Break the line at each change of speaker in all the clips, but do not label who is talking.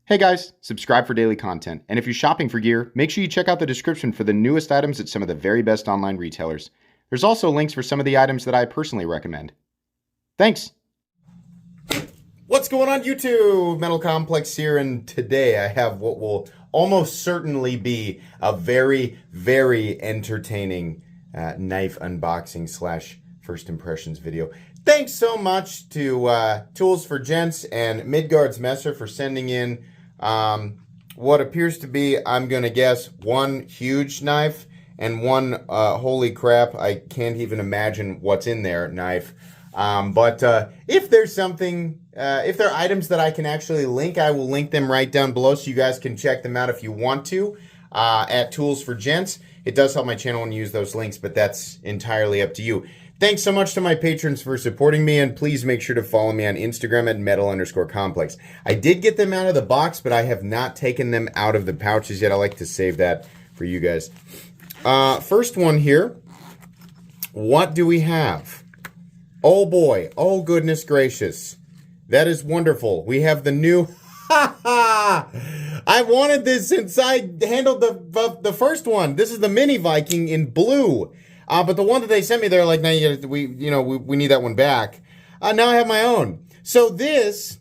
Hey guys, subscribe for daily content. And if you're shopping for gear, make sure you check out the description for the newest items at some of the very best online retailers. There's also links for some of the items that I personally recommend. Thanks! What's going on YouTube? Metal Complex here, and today I have what will almost certainly be a very, very entertaining knife unboxing slash first impressions video. Thanks so much to Tools for Gents and Midgards Messer for sending in what appears to be, I'm going to guess, one huge knife and one, holy crap, I can't even imagine what's in there knife. But if there's something, if there are items that I can actually link, I will link them right down below so you guys can check them out if you want to at Tools for Gents. It does help my channel when you use those links, but that's entirely up to you. Thanks so much to my patrons for supporting me, and please make sure to follow me on Instagram at metal_complex. I did get them out of the box, but I have not taken them out of the pouches yet. I like to save that for you guys. First one here. What do we have? Oh boy. Oh goodness gracious. That is wonderful. We have the new... I've wanted this since I handled the first one. This is the mini Viking in blue. But the one that they sent me, they're like, "Now we need that one back." Now I have my own. So this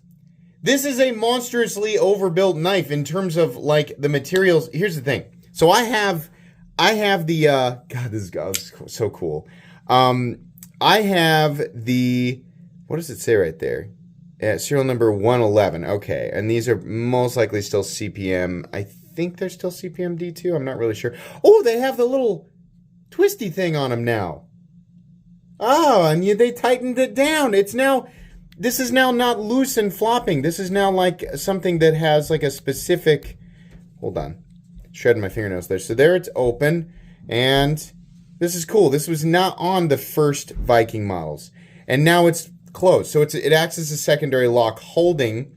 is a monstrously overbuilt knife in terms of like the materials. Here's the thing. So I have the God, this is so cool. I have the, what does it say right there? Serial number 111. Okay, and these are most likely still CPM. I think they're still CPM D2. I'm not really sure. Oh, they have the little twisty thing on them now. Oh, and they tightened it down. It's now, this is now not loose and flopping. This is now like something that has like a specific, hold on, shredding my fingernails there. So there it's open, and this is cool. This was not on the first Viking models, and now it's closed. So it acts as a secondary lock holding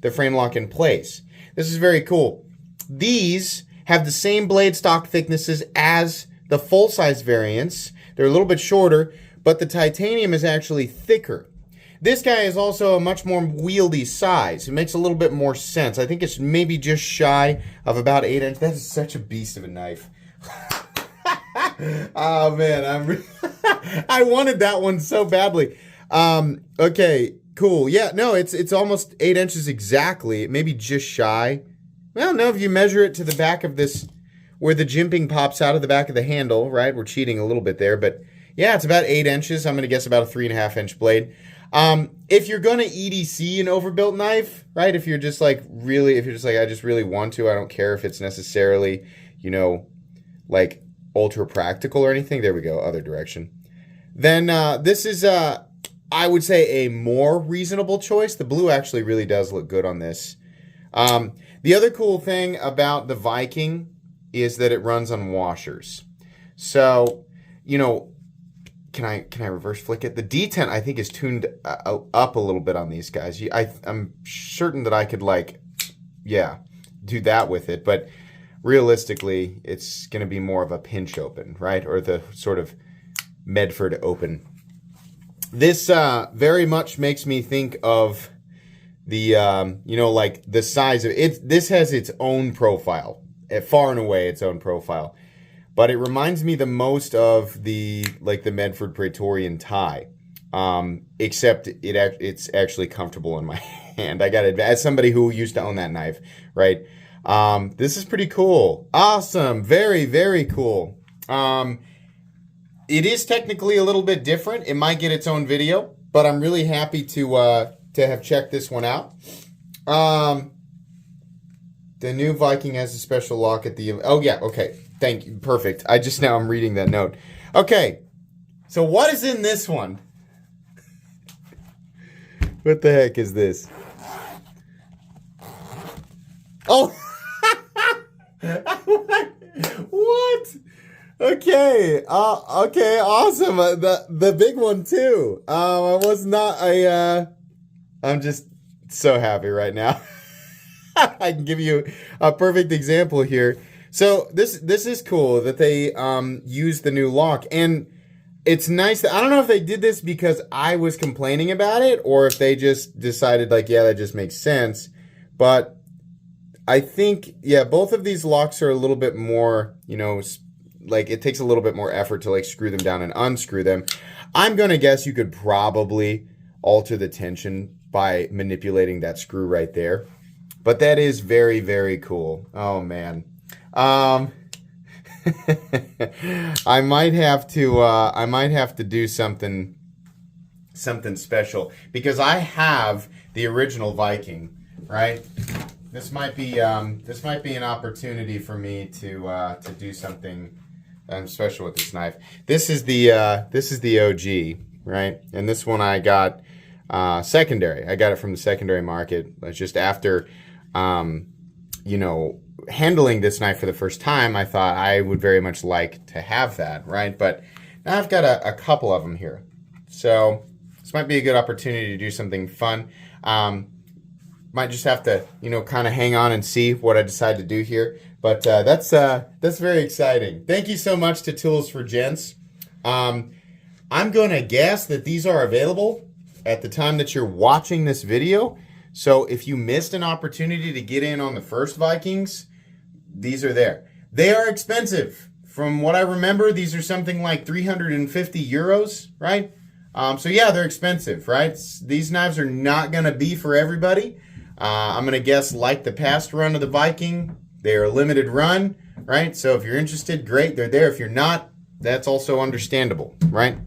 the frame lock in place. This is very cool. These have the same blade stock thicknesses as the full-size variants. They're a little bit shorter, but the titanium is actually thicker. This guy is also a much more wieldy size. It makes a little bit more sense. I think it's maybe just shy of about 8 inches. That is such a beast of a knife. Oh man, I wanted that one so badly. Okay, cool. Yeah, no, it's almost 8 inches exactly. Maybe just shy. Well, no, if you measure it to the back of this, where the jimping pops out of the back of the handle, right? We're cheating a little bit there, but yeah, it's about 8 inches. I'm going to guess about a 3.5 inch blade. If you're going to EDC an overbuilt knife, right? If you're just like I just really want to, I don't care if it's necessarily, like ultra practical or anything. There we go. Other direction. Then, this is, I would say, a more reasonable choice. The blue actually really does look good on this. The other cool thing about the Viking is that it runs on washers. So, can I reverse flick it? The D10 I think is tuned up a little bit on these guys. I'm certain that I could do that with it, but realistically, it's going to be more of a pinch open, right? Or the sort of Medford open. This very much makes me think of the like the size of it. This has its own profile. Far and away its own profile, but it reminds me the most of the Medford Praetorian tie, except it's actually comfortable in my hand. I gotta admit, as somebody who used to own that knife, right? This is pretty cool. Awesome, very, very cool. It is technically a little bit different. It might get its own video, but I'm really happy to have checked this one out. The new Viking has a special lock at the... Oh, yeah, okay. Thank you. Perfect. I'm reading that note. Okay. So what is in this one? What the heck is this? Oh! What? Okay. Okay, awesome. The big one, too. I'm just so happy right now. I can give you a perfect example here. So this is cool that they use the new lock, and it's nice that, I don't know if they did this because I was complaining about it or if they just decided like, yeah, that just makes sense. But I think, yeah, both of these locks are a little bit more, you know, like it takes a little bit more effort to like screw them down and unscrew them. I'm going to guess you could probably alter the tension by manipulating that screw right there. But that is very, very cool. Oh, man. I might have to do something special because I have the original Viking, right? This might be an opportunity for me to do something special with this knife. This is the OG, right? And this one I got secondary. I got it from the secondary market. It's just after, you know, handling this knife for the first time, I thought I would very much like to have that, right? But now I've got a couple of them here, so this might be a good opportunity to do something fun. Might just have to, you know, kind of hang on and see what I decide to do here. But that's very exciting. Thank you so much to Tools for Gents. I'm going to guess that these are available at the time that you're watching this video. So if you missed an opportunity to get in on the first Vikings, these are there. They are expensive. From what I remember, these are something like 350 euros, right? So yeah, they're expensive, right? These knives are not going to be for everybody. I'm going to guess like the past run of the Viking, they are a limited run, right? So if you're interested, great, they're there. If you're not, that's also understandable, right?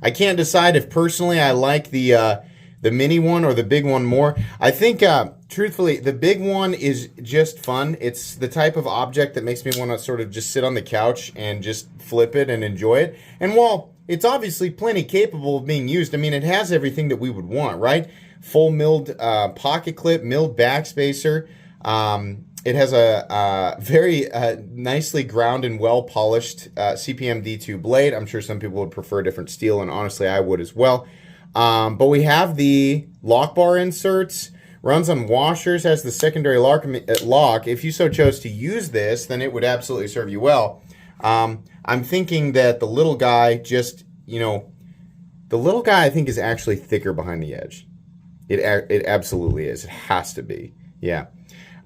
I can't decide if personally I like the mini one or the big one more. I think, truthfully, the big one is just fun. It's the type of object that makes me want to sort of just sit on the couch and just flip it and enjoy it. And while it's obviously plenty capable of being used, I mean, it has everything that we would want, right? Full milled pocket clip, milled backspacer. It has a very nicely ground and well polished CPM D2 blade. I'm sure some people would prefer a different steel, and honestly, I would as well. But we have the lock bar inserts, runs on washers, has the secondary lock. If you so chose to use this, then it would absolutely serve you well. I'm thinking that the little guy just, you know, the little guy I think is actually thicker behind the edge. It absolutely is. It has to be. Yeah.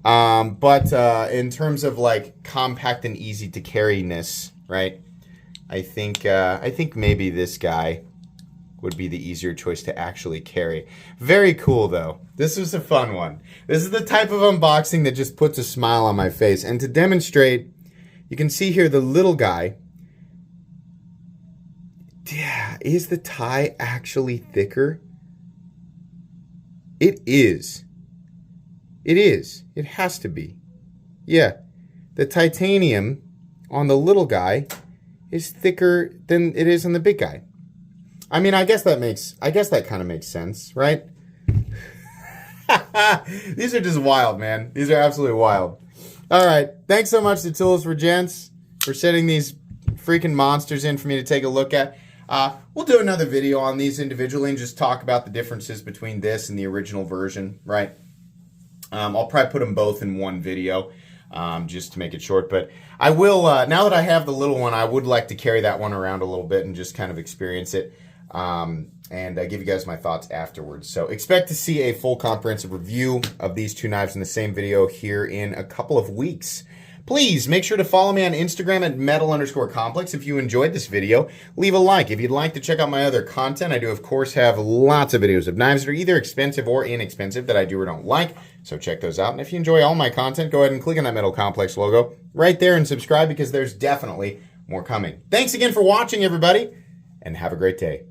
But in terms of like compact and easy to carry-ness, right? I think maybe this guy would be the easier choice to actually carry. Very cool though. This was a fun one. This is the type of unboxing that just puts a smile on my face. And to demonstrate, you can see here the little guy. Yeah, is the tie actually thicker? It is. It is. It has to be. Yeah. The titanium on the little guy is thicker than it is on the big guy. I mean, I guess that kind of makes sense, right? These are just wild, man. These are absolutely wild. All right. Thanks so much to Tools for Gents for sending these freaking monsters in for me to take a look at. We'll do another video on these individually and just talk about the differences between this and the original version, right? I'll probably put them both in one video just to make it short. But I will, now that I have the little one, I would like to carry that one around a little bit and just kind of experience it and give you guys my thoughts afterwards. So expect to see a full comprehensive review of these two knives in the same video here in a couple of weeks. Please make sure to follow me on Instagram at metal_complex. If you enjoyed this video, leave a like. If you'd like to check out my other content, I do, of course, have lots of videos of knives that are either expensive or inexpensive that I do or don't like. So check those out. And if you enjoy all my content, go ahead and click on that Metal Complex logo right there and subscribe because there's definitely more coming. Thanks again for watching, everybody, and have a great day.